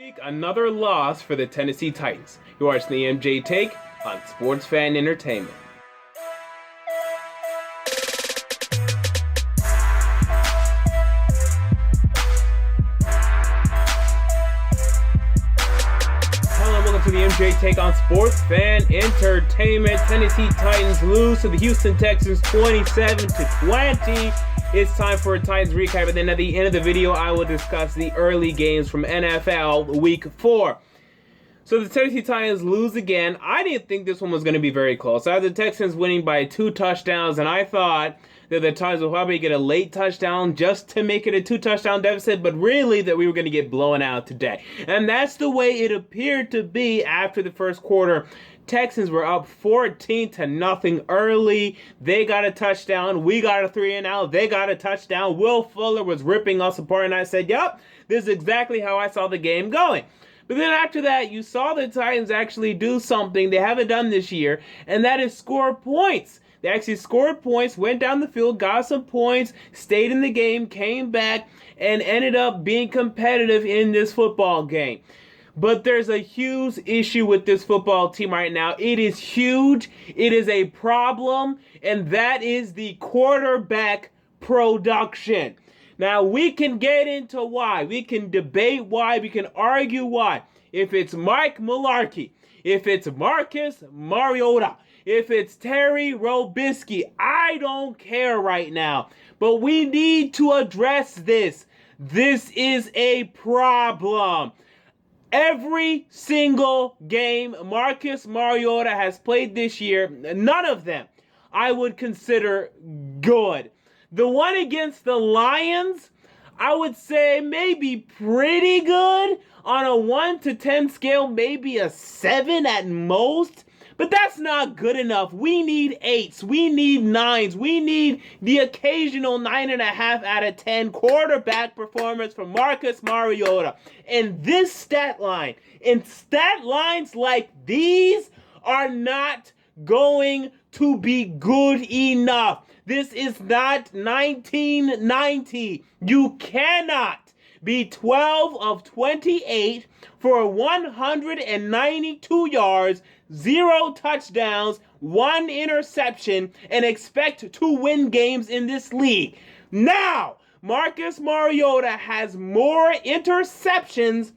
week, another loss for the Tennessee Titans. You're watching the MJ Take on Sports Fan Entertainment. Hello and welcome to the MJ Take on Sports Fan Entertainment. Tennessee Titans lose to the Houston Texans 27-20. It's time for a Titans recap, and then at the end of the video, I will discuss the early games from NFL Week 4. So the Tennessee Titans lose again. I didn't think this one was going to be very close. I had the Texans winning by 2 touchdowns, and I thought that the Titans would probably get a late touchdown just to make it a 2-touchdown deficit, but really that we were going to get blown out today. And that's the way it appeared to be after the first quarter. Texans were up 14-0 early. They got a touchdown. We got a 3-and-out. They got a touchdown. Will Fuller was ripping us apart, and I said, yep, this is exactly how I saw the game going. But then after that, you saw the Titans actually do something they haven't done this year, and that is score points. They actually scored points, went down the field, got some points, stayed in the game, came back, and ended up being competitive in this football game. But there's a huge issue with this football team right now. It is huge. It is a problem, and that is the quarterback production. Now, we can get into why. We can debate why. We can argue why. If it's Mike Mularkey, if it's Marcus Mariota, if it's Terry Robisky, I don't care right now. But we need to address this. This is a problem. Every single game Marcus Mariota has played this year, none of them I would consider good. The one against the Lions, I would say maybe pretty good. On a 1 to 10 scale, maybe a 7 at most. But that's not good enough. We need 8s. We need 9s. We need the occasional 9.5 out of 10 quarterback performance from Marcus Mariota. And this stat line, and stat lines like these are not going to be good enough. This is not 1990. You cannot be 12 of 28 for 192 yards, 0 touchdowns, 1 interception, and expect to win games in this league. Now, Marcus Mariota has more interceptions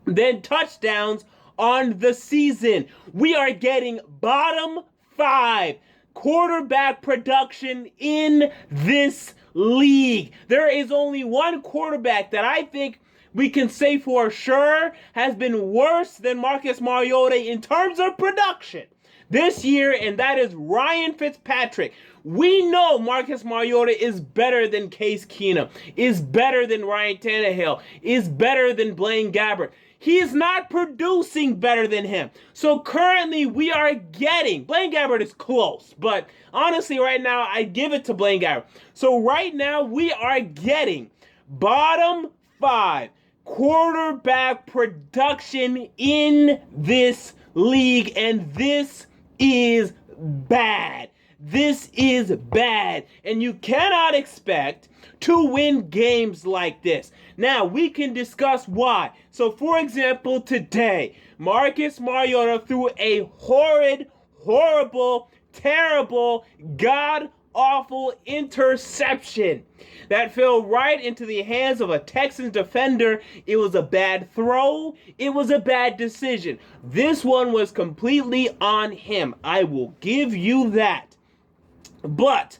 than touchdowns on the season. We are getting bottom 5 quarterback production in this league. There is only one quarterback that I think we can say for sure has been worse than Marcus Mariota in terms of production this year, and that is Ryan Fitzpatrick. We know Marcus Mariota is better than Case Keenum, is better than Ryan Tannehill, is better than Blaine Gabbert. He is not producing better than him. So currently we are getting, Blaine Gabbert is close, but honestly right now I give it to Blaine Gabbert. So right now we are getting bottom 5 quarterback production in this league, and this is bad. This is bad, and you cannot expect to win games like this. Now, we can discuss why. So, for example, today, Marcus Mariota threw a horrid, horrible, terrible, god-awful interception that fell right into the hands of a Texans defender. It was a bad throw. It was a bad decision. This one was completely on him. I will give you that. But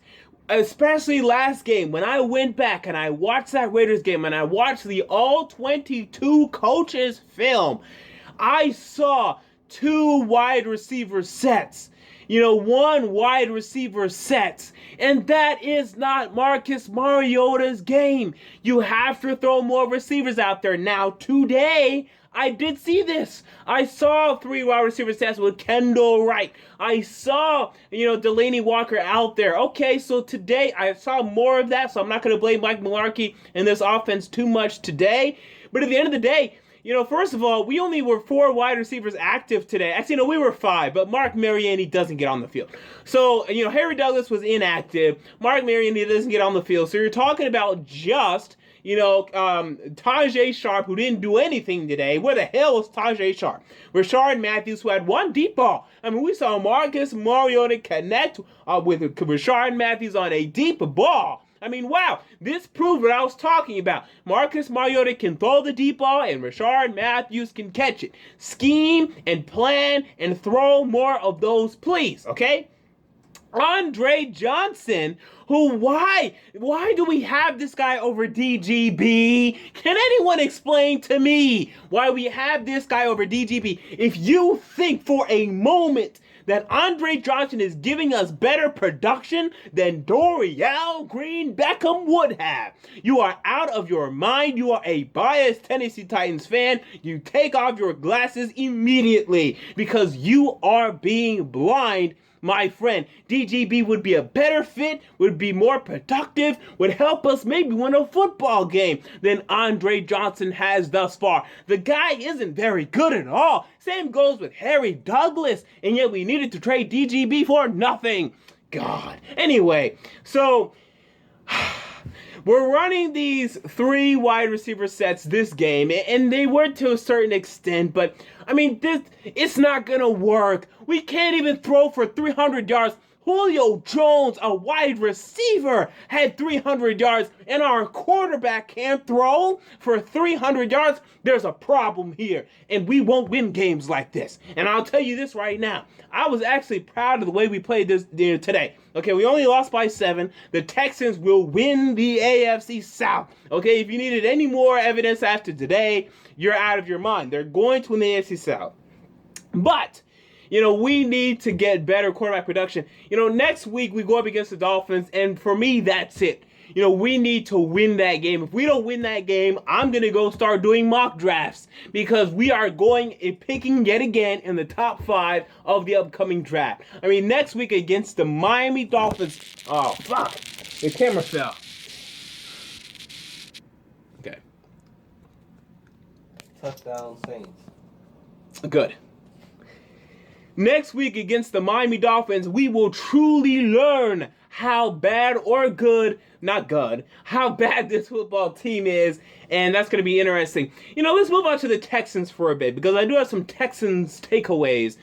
especially last game, when I went back and I watched that Raiders game and I watched the all 22 coaches film, I saw 2 wide receiver sets. 1 wide receiver sets. And that is not Marcus Mariota's game. You have to throw more receivers out there. Now, today, I did see this. I saw 3 wide receiver sets with Kendall Wright. I saw, Delaney Walker out there. Okay, so today I saw more of that, so I'm not going to blame Mike Mularkey and this offense too much today. But at the end of the day, first of all, we only were 4 wide receivers active today. Actually, no, we were 5, but Mark Mariani doesn't get on the field. So, Harry Douglas was inactive. Mark Mariani doesn't get on the field. So you're talking about just, Tajay Sharp, who didn't do anything today. Where the hell was Tajay Sharp? Rashard Matthews, who had one deep ball. I mean, we saw Marcus Mariota connect with Rashard Matthews on a deep ball. I mean, wow, this proved what I was talking about. Marcus Mariota can throw the deep ball, and Rashard Matthews can catch it. Scheme and plan and throw more of those, please, okay? Andre Johnson, why do we have this guy over DGB? Can anyone explain to me why we have this guy over DGB? If you think for a moment that Andre Johnson is giving us better production than Dorial Green Beckham would have, you are out of your mind. You are a biased Tennessee Titans fan. You take off your glasses immediately because you are being blind. My friend, DGB would be a better fit, would be more productive, would help us maybe win a football game than Andre Johnson has thus far. The guy isn't very good at all. Same goes with Harry Douglas, and yet we needed to trade DGB for nothing. God. Anyway, so we're running these 3 wide receiver sets this game, and they were to a certain extent, but I mean, it's not gonna work. We can't even throw for 300 yards. Julio Jones, a wide receiver, had 300 yards, and our quarterback can't throw for 300 yards. There's a problem here, and we won't win games like this. And I'll tell you this right now. I was actually proud of the way we played this today. Okay, we only lost by 7. The Texans will win the AFC South. Okay, if you needed any more evidence after today, you're out of your mind. They're going to win the AFC South. But we need to get better quarterback production. Next week we go up against the Dolphins, and for me, that's it. We need to win that game. If we don't win that game, I'm going to go start doing mock drafts because we are going and picking yet again in the top 5 of the upcoming draft. I mean, next week against the Miami Dolphins. Oh, fuck. The camera fell. Okay. Touchdown Saints. Good. Next week against the Miami Dolphins, we will truly learn how bad or good, not good, how bad this football team is, and that's going to be interesting. Let's move on to the Texans for a bit, because I do have some Texans takeaways.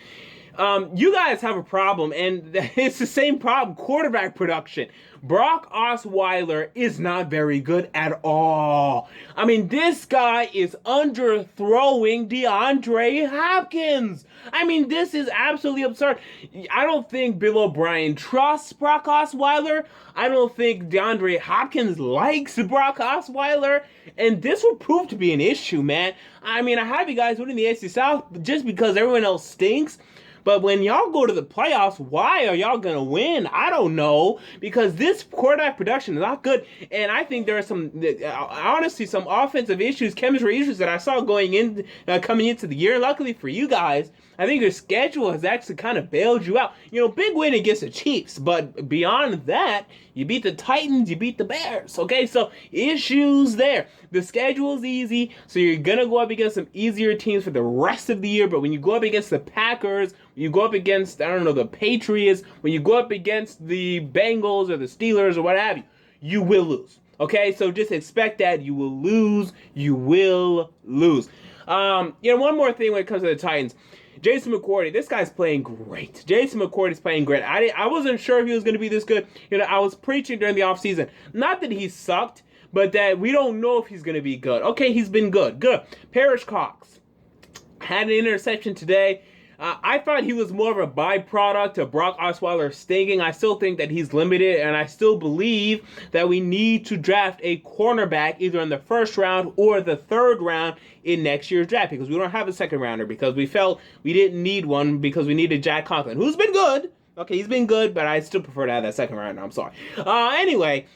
You guys have a problem, and it's the same problem, quarterback production. Brock Osweiler is not very good at all. I mean, this guy is underthrowing DeAndre Hopkins. I mean, this is absolutely absurd. I don't think Bill O'Brien trusts Brock Osweiler. I don't think DeAndre Hopkins likes Brock Osweiler. And this will prove to be an issue, man. I mean, I have you guys winning the AFC South just because everyone else stinks. But when y'all go to the playoffs, why are y'all going to win? I don't know. Because this quarterback production is not good. And I think there are honestly, some offensive issues, chemistry issues that I saw coming into the year. Luckily for you guys, I think your schedule has actually kind of bailed you out. Big win against the Chiefs. But beyond that, you beat the Titans, you beat the Bears. Okay, so issues there. The schedule is easy, so you're going to go up against some easier teams for the rest of the year. But when you go up against the Packers, when you go up against, the Patriots, when you go up against the Bengals or the Steelers or what have you, you will lose. Okay, so just expect that you will lose. You will lose. One more thing when it comes to the Titans. Jason McCourty, this guy's playing great. Jason McCourty's playing great. I wasn't sure if he was going to be this good. I was preaching during the offseason. Not that he sucked, but that we don't know if he's going to be good. Okay, he's been good. Good. Parrish Cox had an interception today. I thought he was more of a byproduct of Brock Osweiler stinking. I still think that he's limited, and I still believe that we need to draft a cornerback either in the first round or the third round in next year's draft because we don't have a second rounder because we felt we didn't need one because we needed Jack Conklin, who's been good. Okay, he's been good, but I still prefer to have that second rounder. I'm sorry. Anyway,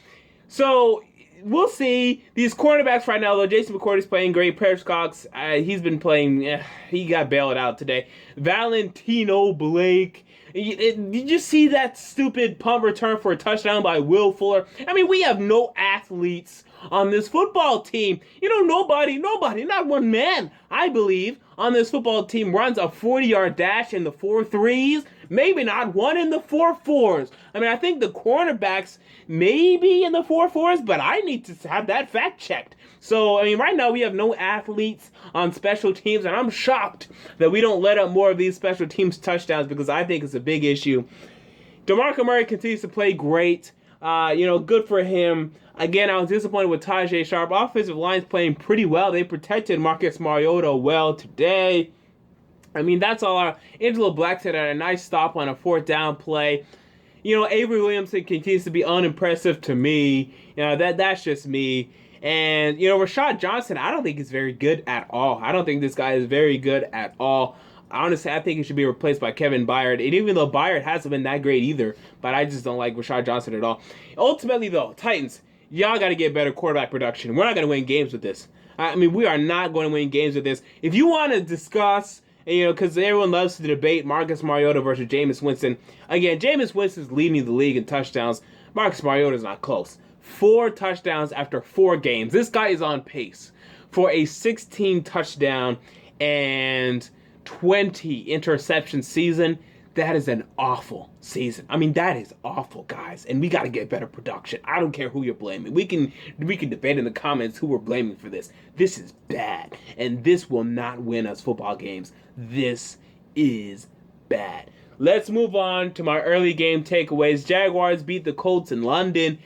so we'll see. These cornerbacks right now, though, Jason McCourty's playing great. Parrish Cox, he's been playing. He got bailed out today. Valentino Blake. Did you see that stupid punt return for a touchdown by Will Fuller? I mean, we have no athletes on this football team. Nobody, not one man, I believe, on this football team runs a 40-yard dash in the 4.3s. Maybe not one in the 4.4s. I mean, I think the cornerbacks may be in the 4.4s, but I need to have that fact checked. So, I mean, right now we have no athletes on special teams, and I'm shocked that we don't let up more of these special teams touchdowns because I think it's a big issue. DeMarco Murray continues to play great. Good for him. Again, I was disappointed with Tajay Sharp. Offensive line's playing pretty well. They protected Marcus Mariota well today. I mean, that's all. Angelo Blackson had a nice stop on a 4th down play. Avery Williamson continues to be unimpressive to me. That's just me. And, Rashad Johnson, I don't think he's very good at all. I don't think this guy is very good at all. Honestly, I think he should be replaced by Kevin Byard. And even though Byard hasn't been that great either, but I just don't like Rashad Johnson at all. Ultimately, though, Titans, y'all got to get better quarterback production. We're not going to win games with this. I mean, we are not going to win games with this. If you want to discuss, because everyone loves to debate Marcus Mariota versus Jameis Winston. Again, Jameis Winston's leading the league in touchdowns. Marcus Mariota's not close. 4 touchdowns after 4 games. This guy is on pace for a 16 touchdown and 20 interception season. That is an awful season. I mean, that is awful, guys. And we got to get better production. I don't care who you're blaming. We can debate in the comments who we're blaming for this. This is bad. And this will not win us football games. This is bad. Let's move on to my early game takeaways. Jaguars beat the Colts in London.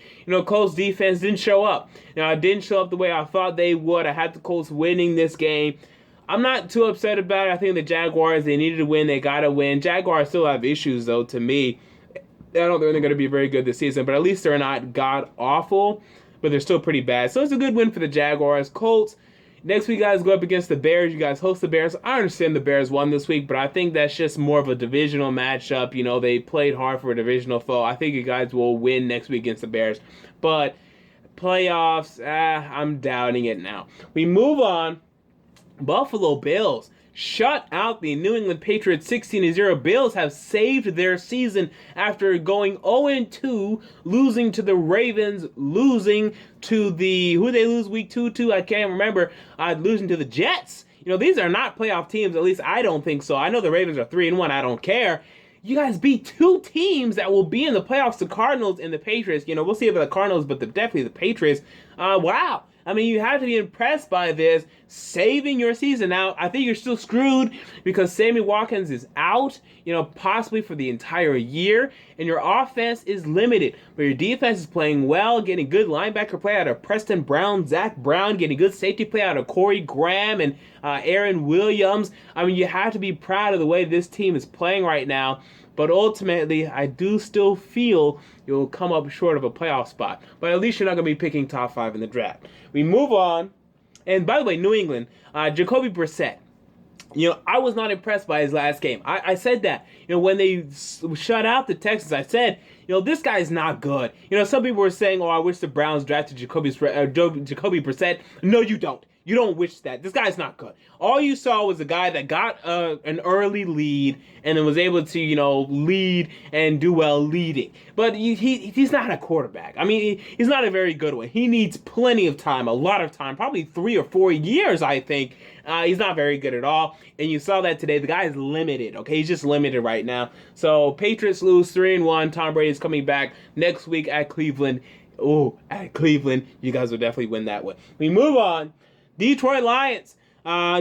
Colts defense didn't show up. It didn't show up the way I thought they would. I had the Colts winning this game. I'm not too upset about it. I think the Jaguars, they needed to win. They got to win. Jaguars still have issues, though, to me. I don't think they're going to be very good this season, but at least they're not god-awful, but they're still pretty bad. So it's a good win for the Jaguars. Colts, next week, guys, go up against the Bears. You guys host the Bears. I understand the Bears won this week, but I think that's just more of a divisional matchup. They played hard for a divisional foe. I think you guys will win next week against the Bears. But playoffs, I'm doubting it now. We move on. Buffalo Bills shut out the New England Patriots 16-0. Bills have saved their season after going 0-2, losing to the Ravens, losing to who they lose week 2 to? I can't remember. Losing to the Jets. These are not playoff teams. At least I don't think so. I know the Ravens are 3-1. I don't care. You guys beat 2 teams that will be in the playoffs, the Cardinals and the Patriots. We'll see about the Cardinals, but definitely the Patriots. Wow. I mean, you have to be impressed by this, saving your season. Now, I think you're still screwed because Sammy Watkins is out, possibly for the entire year, and your offense is limited. But your defense is playing well, getting good linebacker play out of Preston Brown, Zach Brown, getting good safety play out of Corey Graham and Aaron Williams. I mean, you have to be proud of the way this team is playing right now. But ultimately, I do still feel you'll come up short of a playoff spot. But at least you're not going to be picking top 5 in the draft. We move on. And by the way, New England, Jacoby Brissett. I was not impressed by his last game. I said that. When they shut out the Texans, I said, this guy's not good. Some people were saying, I wish the Browns drafted Jacoby Brissett. No, you don't. You don't wish that. This guy's not good. All you saw was a guy that got an early lead and then was able to, lead and do well leading. But he's not a quarterback. I mean, he's not a very good one. He needs plenty of time, a lot of time, probably 3 or 4 years, I think. He's not very good at all. And you saw that today. The guy is limited, okay? He's just limited right now. So Patriots lose 3-1. Tom Brady is coming back next week at Cleveland. Oh, at Cleveland. You guys will definitely win that one. We move on. Detroit Lions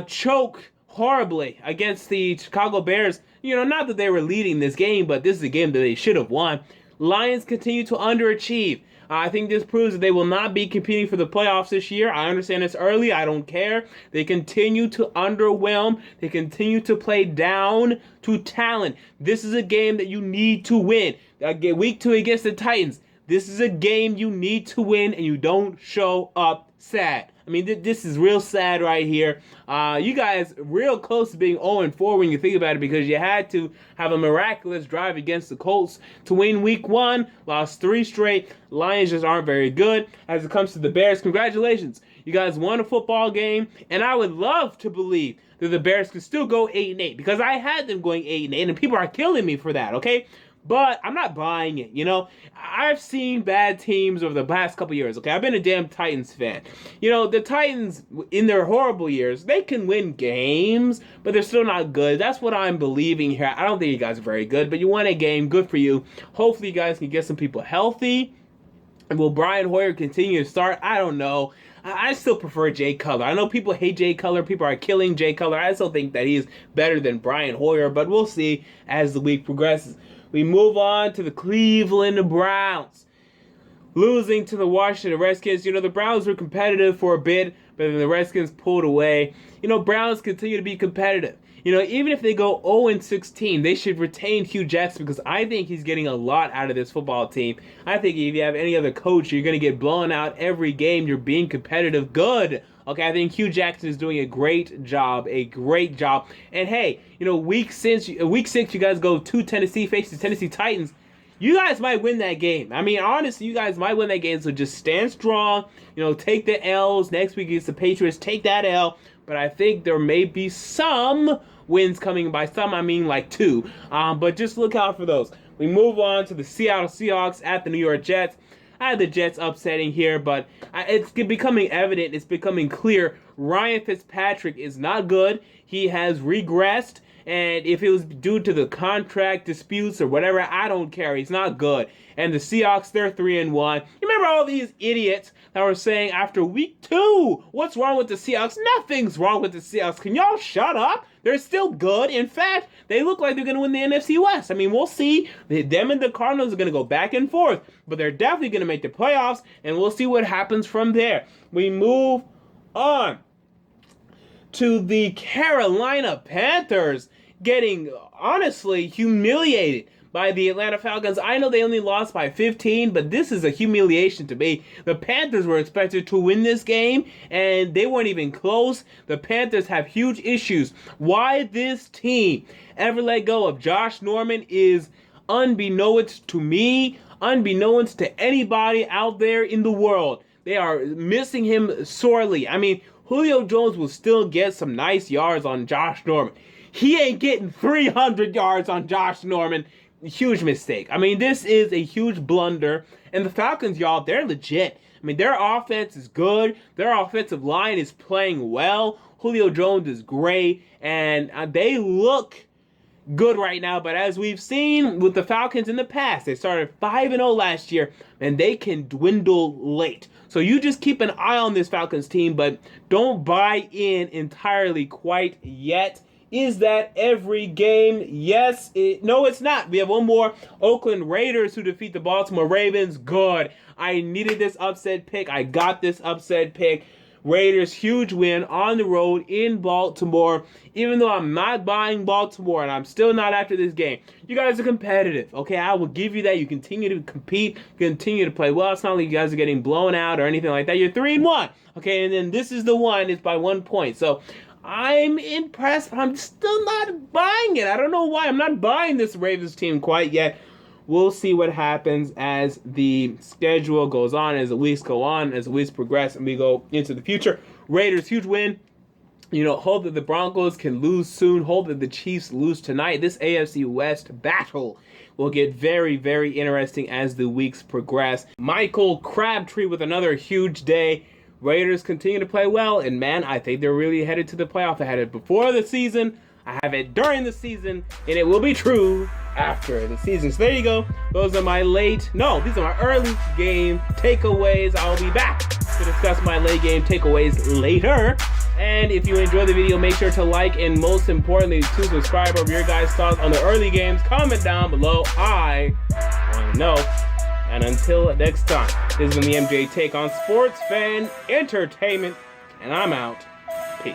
choke horribly against the Chicago Bears. Not that they were leading this game, but this is a game that they should have won. Lions continue to underachieve. I think this proves that they will not be competing for the playoffs this year. I understand it's early. I don't care. They continue to underwhelm. They continue to play down to talent. This is a game that you need to win. Week 2 against the Titans. This is a game you need to win, and you don't show up sad. I mean, this is real sad right here. You guys real close to being 0-4 when you think about it because you had to have a miraculous drive against the Colts to win week 1. Lost 3 straight. Lions just aren't very good. As it comes to the Bears, congratulations. You guys won a football game, and I would love to believe that the Bears could still go 8-8 because I had them going 8-8, and people are killing me for that, okay? But I'm not buying it, I've seen bad teams over the past couple years, okay? I've been a damn Titans fan. The Titans, in their horrible years, they can win games, but they're still not good. That's what I'm believing here. I don't think you guys are very good, but you won a game. Good for you. Hopefully you guys can get some people healthy. And will Brian Hoyer continue to start? I don't know. I still prefer Jay Cutler. I know people hate Jay Cutler. People are killing Jay Cutler. I still think that he's better than Brian Hoyer, but we'll see as the week progresses. We move on to the Cleveland Browns. Losing to the Washington Redskins. The Browns were competitive for a bit, but then the Redskins pulled away. Browns continue to be competitive. Even if they go 0-16, they should retain Hugh Jackson because I think he's getting a lot out of this football team. I think if you have any other coach, you're going to get blown out every game. You're being competitive. Good. Okay, I think Hugh Jackson is doing a great job. And hey, week 6, you guys go to Tennessee, face the Tennessee Titans. You guys might win that game. I mean, honestly, you guys might win that game. So just stand strong. Take the L's. Next week against the Patriots, take that L. But I think there may be some wins coming. By some, I mean like 2. But just look out for those. We move on to the Seattle Seahawks at the New York Jets. I had the Jets upsetting here, but it's becoming evident. It's becoming clear. Ryan Fitzpatrick is not good. He has regressed. And if it was due to the contract disputes or whatever, I don't care. He's not good. And the Seahawks, they're 3-1. You remember all these idiots that were saying after week 2, what's wrong with the Seahawks? Nothing's wrong with the Seahawks. Can y'all shut up? They're still good. In fact, they look like they're going to win the NFC West. I mean, we'll see. Them and the Cardinals are going to go back and forth. But they're definitely going to make the playoffs. And we'll see what happens from there. We move on to the Carolina Panthers getting, honestly, humiliated by the Atlanta Falcons. I know they only lost by 15, but this is a humiliation to me. The Panthers were expected to win this game, and they weren't even close. The Panthers have huge issues. Why this team ever let go of Josh Norman is unbeknownst to me, unbeknownst to anybody out there in the world. They are missing him sorely. I mean, Julio Jones will still get some nice yards on Josh Norman. He ain't getting 300 yards on Josh Norman. Huge mistake. I mean, this is a huge blunder. And the Falcons, y'all, they're legit. I mean, their offense is good. Their offensive line is playing well. Julio Jones is great. And they look good right now. But as we've seen with the Falcons in the past, they started 5-0 last year, and they can dwindle late. So you just keep an eye on this Falcons team, but don't buy in entirely quite yet. Is that every game? Yes. No, it's not. We have one more. Oakland Raiders who defeat the Baltimore Ravens. Good. I needed this upset pick. I got this upset pick. Raiders, huge win on the road in Baltimore. Even though I'm not buying Baltimore and I'm still not after this game. You guys are competitive. Okay, I will give you that. You continue to compete, continue to play well. It's not like you guys are getting blown out or anything like that. You're 3-1. Okay, and then this is the one. It's by 1 point. So I'm impressed, but I'm still not buying it. I don't know why. I'm not buying this Ravens team quite yet. We'll see what happens as the schedule goes on, as the weeks go on, as the weeks progress, and we go into the future. Raiders, huge win. Hope that the Broncos can lose soon. Hope that the Chiefs lose tonight. This AFC West battle will get very, very interesting as the weeks progress. Michael Crabtree with another huge day. Raiders continue to play well, and man, I think they're really headed to the playoffs. I had it before the season, I have it during the season, and it will be true after the season. So there you go. These are my early game takeaways. I'll be back to discuss my late game takeaways later. And if you enjoyed the video, make sure to like, and most importantly, to subscribe. Over your guys' thoughts on the early games, comment down below. I want to know. And until next time, this has been the MJ Take on Sports Fan Entertainment, and I'm out. Peace.